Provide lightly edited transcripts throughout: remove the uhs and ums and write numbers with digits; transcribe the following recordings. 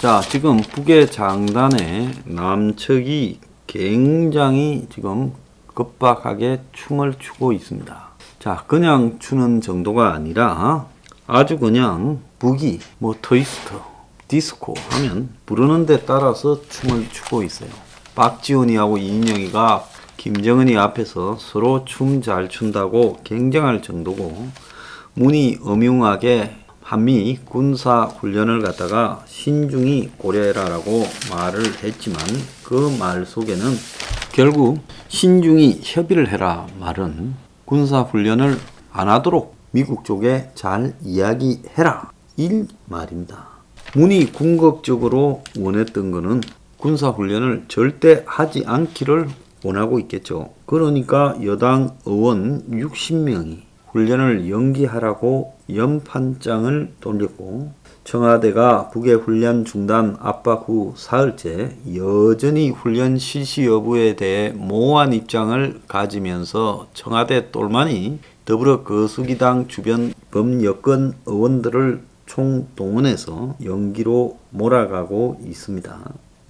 자, 지금 북의 장단에 남측이 굉장히 지금 급박하게 춤을 추고 있습니다. 자, 그냥 추는 정도가 아니라 아주 그냥 북이 뭐 트위스트, 디스코 하면 부르는 데 따라서 춤을 추고 있어요. 박지훈이하고 이인영이가 김정은이 앞에서 서로 춤 잘 춘다고 경쟁할 정도고, 문이 엄흉하게 한미 군사 훈련을 갖다가 신중히 고려해라라고 말을 했지만, 그 말 속에는 결국 신중히 협의를 해라 말은 군사 훈련을 안 하도록 미국 쪽에 잘 이야기해라 이 말입니다. 문이 궁극적으로 원했던 거는 군사 훈련을 절대 하지 않기를 원하고 있겠죠. 그러니까 여당 의원 60명이 훈련을 연기하라고 연판장을 돌렸고, 청와대가 북의 훈련 중단 압박 후 사흘째 여전히 훈련 실시 여부에 대해 모호한 입장을 가지면서 청와대 똘마니 더불어 거수기당 주변 범여권 의원들을 총동원해서 연기로 몰아가고 있습니다.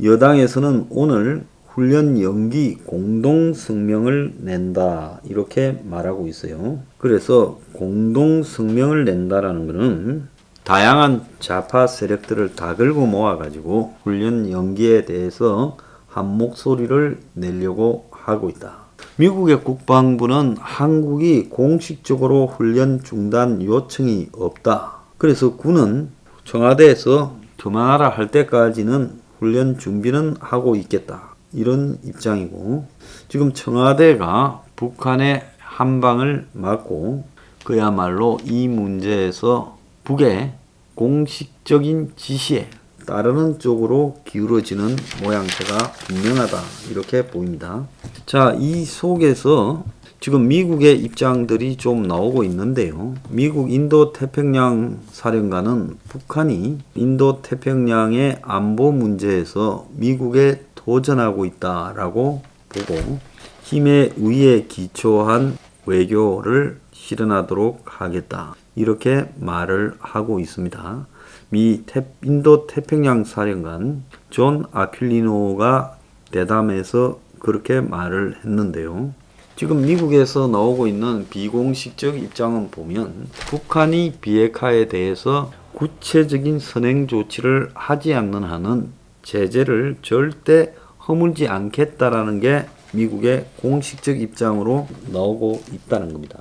여당에서는 오늘 훈련 연기 공동성명을 낸다 이렇게 말하고 있어요. 그래서 공동성명을 낸다라는 것은 다양한 좌파 세력들을 다 걸고 모아가지고 훈련 연기에 대해서 한 목소리를 내려고 하고 있다. 미국의 국방부는 한국이 공식적으로 훈련 중단 요청이 없다. 그래서 군은 청와대에서 그만하라 할 때까지는 훈련 준비는 하고 있겠다, 이런 입장이고, 지금 청와대가 북한의 한방을 막고 그야말로 이 문제에서 북의 공식적인 지시에 따르는 쪽으로 기울어지는 모양새가 분명하다 이렇게 보입니다. 자, 이 속에서 지금 미국의 입장들이 좀 나오고 있는데요. 미국 인도태평양 사령관은 북한이 인도태평양의 안보 문제에서 미국에 도전하고 있다라고 보고 힘의 의에 기초한 외교를 실현하도록 하겠다 이렇게 말을 하고 있습니다. 미 인도태평양 사령관 존 아퀼리노가 대담에서 그렇게 말을 했는데요. 지금 미국에서 나오고 있는 비공식적 입장은 보면 북한이 비핵화에 대해서 구체적인 선행 조치를 하지 않는 한은 제재를 절대 허물지 않겠다라는 게 미국의 공식적 입장으로 나오고 있다는 겁니다.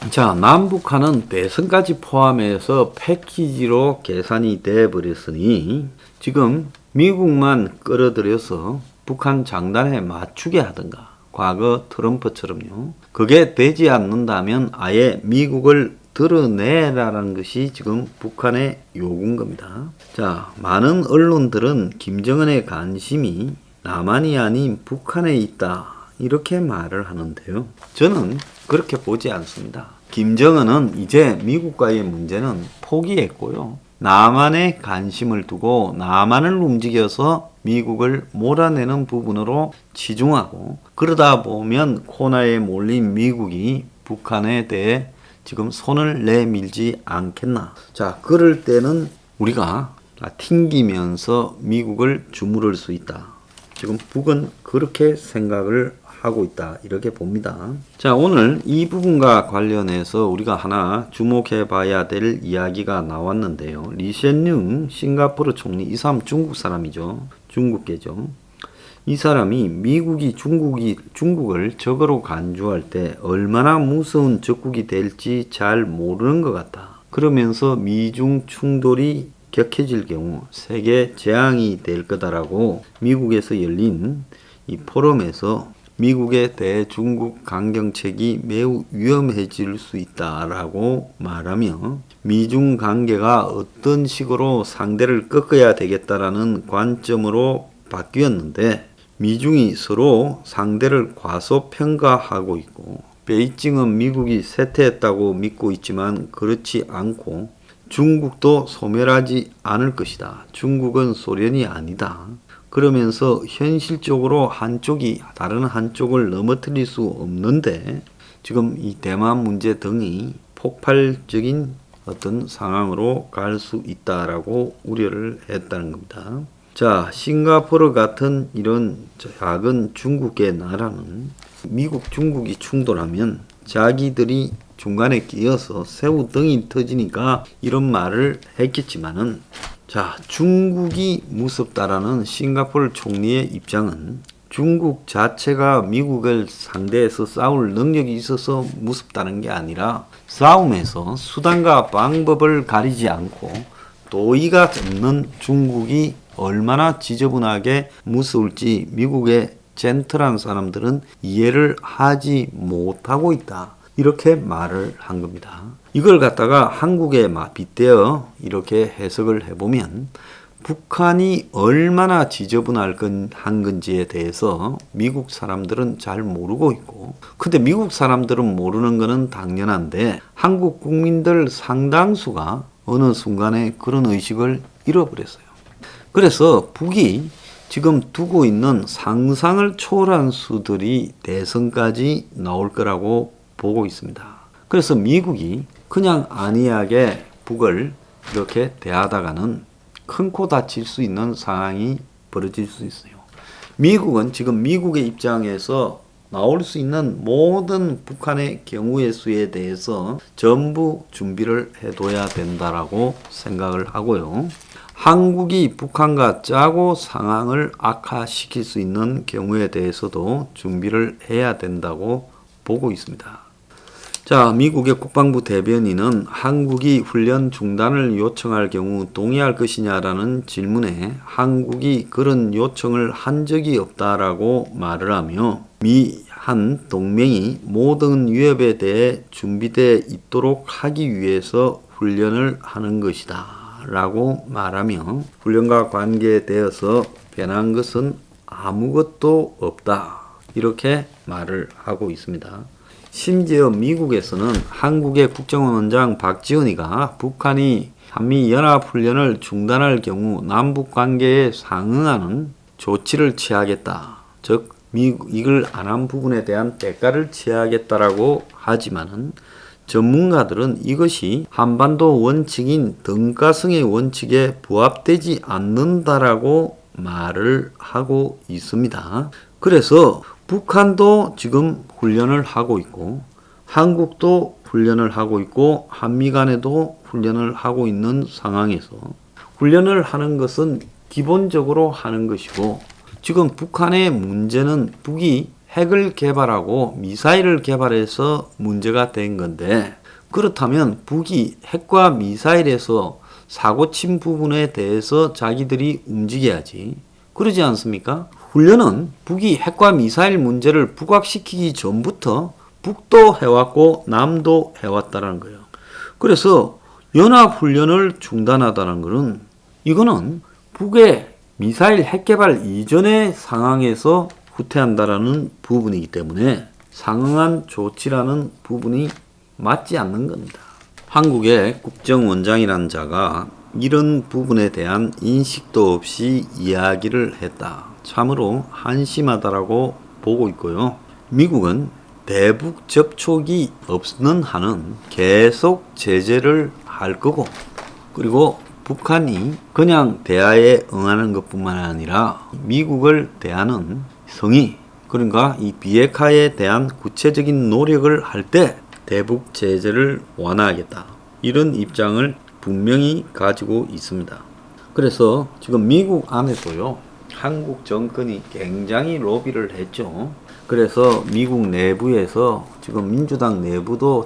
자, 남북한은 대선까지 포함해서 패키지로 계산이 돼 버렸으니 지금 미국만 끌어들여서 북한 장단에 맞추게 하든가, 과거 트럼프처럼요. 그게 되지 않는다면 아예 미국을 드러내라는 것이 지금 북한의 요구인 겁니다. 자, 많은 언론들은 김정은의 관심이 남한이 아닌 북한에 있다 이렇게 말을 하는데요. 저는 그렇게 보지 않습니다. 김정은은 이제 미국과의 문제는 포기했고요. 남한에 관심을 두고 남한을 움직여서 미국을 몰아내는 부분으로 치중하고, 그러다 보면 코너에 몰린 미국이 북한에 대해 지금 손을 내밀지 않겠나. 자, 그럴 때는 우리가 튕기면서 미국을 주무를 수 있다. 지금 북은 그렇게 생각을 하고 있다 이렇게 봅니다. 자, 오늘 이 부분과 관련해서 우리가 하나 주목해 봐야 될 이야기가 나왔는데요. 리센융 싱가포르 총리, 이 사람 중국 사람이죠. 중국계죠. 이 사람이 미국이 중국을 적으로 간주할 때 얼마나 무서운 적국이 될지 잘 모르는 것 같다. 그러면서 미중 충돌이 격해질 경우 세계 재앙이 될 거다라고 미국에서 열린 이 포럼에서 미국의 대중국 강경책이 매우 위험해질 수 있다라고 말하며 미중 관계가 어떤 식으로 상대를 꺾어야 되겠다라는 관점으로 바뀌었는데, 미중이 서로 상대를 과소평가하고 있고, 베이징은 미국이 쇠퇴했다고 믿고 있지만 그렇지 않고 중국도 소멸하지 않을 것이다. 중국은 소련이 아니다. 그러면서 현실적으로 한쪽이 다른 한쪽을 넘어뜨릴 수 없는데 지금 이 대만 문제 등이 폭발적인 어떤 상황으로 갈 수 있다라고 우려를 했다는 겁니다. 자, 싱가포르 같은 이런 작은 중국의 나라는 미국, 중국이 충돌하면 자기들이 중간에 끼어서 새우등이 터지니까 이런 말을 했겠지만은, 자, 중국이 무섭다라는 싱가포르 총리의 입장은 중국 자체가 미국을 상대해서 싸울 능력이 있어서 무섭다는 게 아니라 싸움에서 수단과 방법을 가리지 않고 도의가 없는 중국이 얼마나 지저분하게 무서울지 미국의 젠틀한 사람들은 이해를 하지 못하고 있다. 이렇게 말을 한 겁니다. 이걸 갖다가 한국에 빗대어 이렇게 해석을 해보면 북한이 얼마나 지저분한 건지에 대해서 미국 사람들은 잘 모르고 있고, 근데 미국 사람들은 모르는 거는 당연한데 한국 국민들 상당수가 어느 순간에 그런 의식을 잃어버렸어요. 그래서 북이 지금 두고 있는 상상을 초월한 수들이 대선까지 나올 거라고 보고 있습니다. 그래서 미국이 그냥 안이하게 북을 이렇게 대하다가는 큰 코 다칠 수 있는 상황이 벌어질 수 있어요. 미국은 지금 미국의 입장에서 나올 수 있는 모든 북한의 경우의 수에 대해서 전부 준비를 해둬야 된다라고 생각을 하고요. 한국이 북한과 짜고 상황을 악화시킬 수 있는 경우에 대해서도 준비를 해야 된다고 보고 있습니다. 자, 미국의 국방부 대변인은 한국이 훈련 중단을 요청할 경우 동의할 것이냐라는 질문에 한국이 그런 요청을 한 적이 없다라고 말을 하며 미한 동맹이 모든 위협에 대해 준비되어 있도록 하기 위해서 훈련을 하는 것이다 라고 말하며 훈련과 관계되어서 변한 것은 아무것도 없다 이렇게 말을 하고 있습니다. 심지어 미국에서는 한국의 국정원장 박지원이가 북한이 한미연합훈련을 중단할 경우 남북관계에 상응하는 조치를 취하겠다. 즉 이걸 안 한 부분에 대한 대가를 취하겠다라고 하지만은 전문가들은 이것이 한반도 원칙인 등가성의 원칙에 부합되지 않는다라고 말을 하고 있습니다. 그래서 북한도 지금 훈련을 하고 있고 한국도 훈련을 하고 있고 한미 간에도 훈련을 하고 있는 상황에서 훈련을 하는 것은 기본적으로 하는 것이고 지금 북한의 문제는 북이 핵을 개발하고 미사일을 개발해서 문제가 된 건데 그렇다면 북이 핵과 미사일에서 사고친 부분에 대해서 자기들이 움직여야지. 그러지 않습니까? 훈련은 북이 핵과 미사일 문제를 부각시키기 전부터 북도 해왔고 남도 해왔다는 거예요. 그래서 연합훈련을 중단하다는 것은 이거는 북의 미사일 핵 개발 이전의 상황에서 후퇴한다라는 부분이기 때문에 상응한 조치라는 부분이 맞지 않는 겁니다. 한국의 국정원장이라는 자가 이런 부분에 대한 인식도 없이 이야기를 했다. 참으로 한심하다라고 보고 있고요. 미국은 대북 접촉이 없는 한은 계속 제재를 할 거고 그리고 북한이 그냥 대화에 응하는 것뿐만 아니라 미국을 대하는 성의 그러니까 이 비핵화에 대한 구체적인 노력을 할 때 대북 제재를 완화하겠다. 이런 입장을 분명히 가지고 있습니다. 그래서 지금 미국 안에서요. 한국 정권이 굉장히 로비를 했죠. 그래서 미국 내부에서 지금 민주당 내부도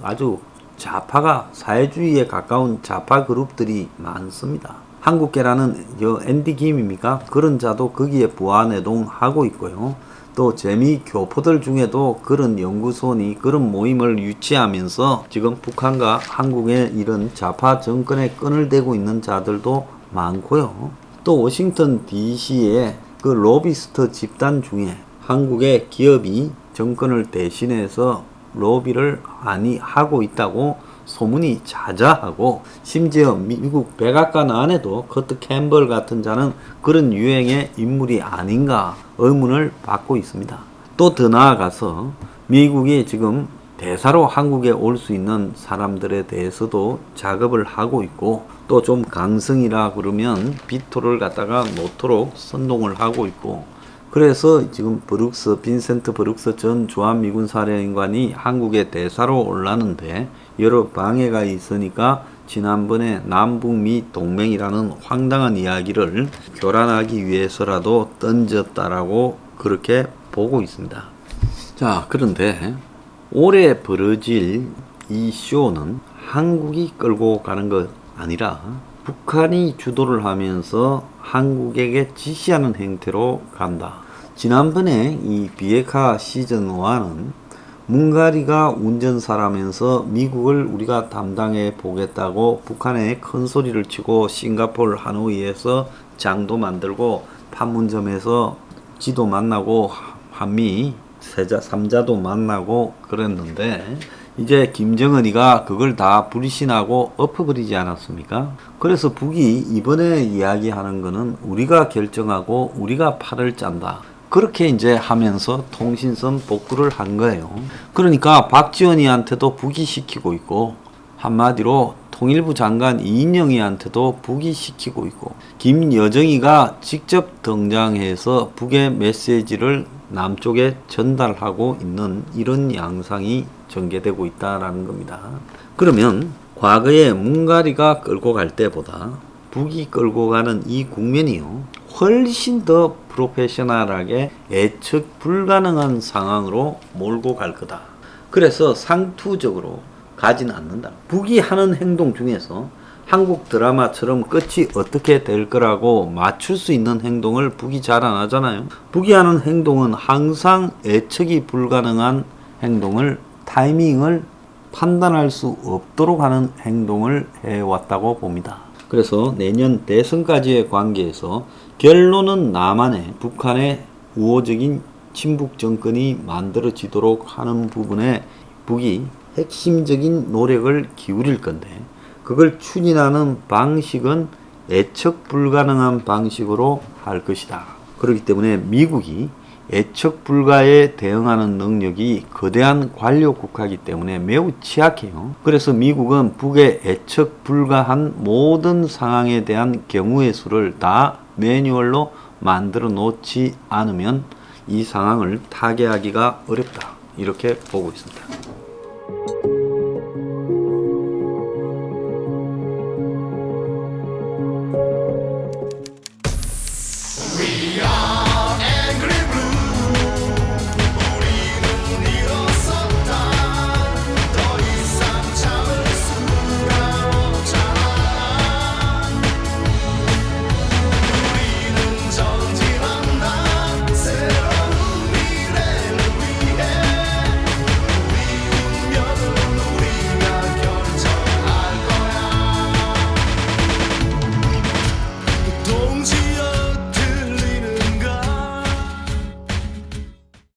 아주 좌파가 사회주의에 가까운 좌파 그룹들이 많습니다. 한국계라는 앤디 김입니까? 그런 자도 거기에 부안해동하고 있고요. 또 재미 교포들 중에도 그런 연구소니 그런 모임을 유치하면서 지금 북한과 한국의 이런 좌파 정권에 끈을 대고 있는 자들도 많고요. 또 워싱턴 DC의 그 로비스트 집단 중에 한국의 기업이 정권을 대신해서 로비를 많이 하고 있다고 소문이 자자하고 심지어 미국 백악관 안에도 커트 캠벌 같은 자는 그런 유행의 인물이 아닌가 의문을 받고 있습니다. 또 더 나아가서 미국이 지금 대사로 한국에 올 수 있는 사람들에 대해서도 작업을 하고 있고, 또 좀 강성이라 그러면 비토를 갖다가 놓도록 선동을 하고 있고, 그래서 지금 빈센트 브룩스 전 주한미군 사령관이 한국에 대사로 올라는데 여러 방해가 있으니까 지난번에 남북미 동맹이라는 황당한 이야기를 교란하기 위해서라도 던졌다라고 그렇게 보고 있습니다. 자, 그런데 올해 벌어질 이 쇼는 한국이 끌고 가는 것 아니라 북한이 주도를 하면서 한국에게 지시하는 형태로 간다. 지난번에 이 비핵화 시즌 1은 문가리가 운전사라면서 미국을 우리가 담당해 보겠다고 북한에 큰 소리를 치고 싱가포르 하노이에서 장도 만들고 판문점에서 지도 만나고 한미 3자도 만나고 그랬는데, 이제 김정은이가 그걸 다 불신하고 엎어버리지 않았습니까? 그래서 북이 이번에 이야기하는 거는 우리가 결정하고 우리가 팔을 짠다. 그렇게 이제 하면서 통신선 복구를 한 거예요. 그러니까 박지원이한테도 북이 시키고 있고, 한마디로 통일부 장관 이인영이한테도 북이 시키고 있고, 김여정이가 직접 등장해서 북의 메시지를 남쪽에 전달하고 있는 이런 양상이 전개되고 있다라는 겁니다. 그러면 과거에 문가리가 끌고 갈 때보다 북이 끌고 가는 이 국면이요, 훨씬 더 프로페셔널하게 예측 불가능한 상황으로 몰고 갈 거다. 그래서 상투적으로 가지는 않는다. 북이 하는 행동 중에서 한국 드라마처럼 끝이 어떻게 될 거라고 맞출 수 있는 행동을 북이 잘 안 하잖아요. 북이 하는 행동은 항상 예측이 불가능한 행동을, 타이밍을 판단할 수 없도록 하는 행동을 해왔다고 봅니다. 그래서 내년 대선까지의 관계에서 결론은 남한의 북한의 우호적인 친북 정권이 만들어지도록 하는 부분에 북이 핵심적인 노력을 기울일 건데, 그걸 추진하는 방식은 예측 불가능한 방식으로 할 것이다. 그렇기 때문에 미국이 예측 불가에 대응하는 능력이 거대한 관력 국가이기 때문에 매우 취약해요. 그래서 미국은 북의 예측 불가한 모든 상황에 대한 경우의 수를 다 매뉴얼로 만들어 놓지 않으면 이 상황을 타개하기가 어렵다. 이렇게 보고 있습니다.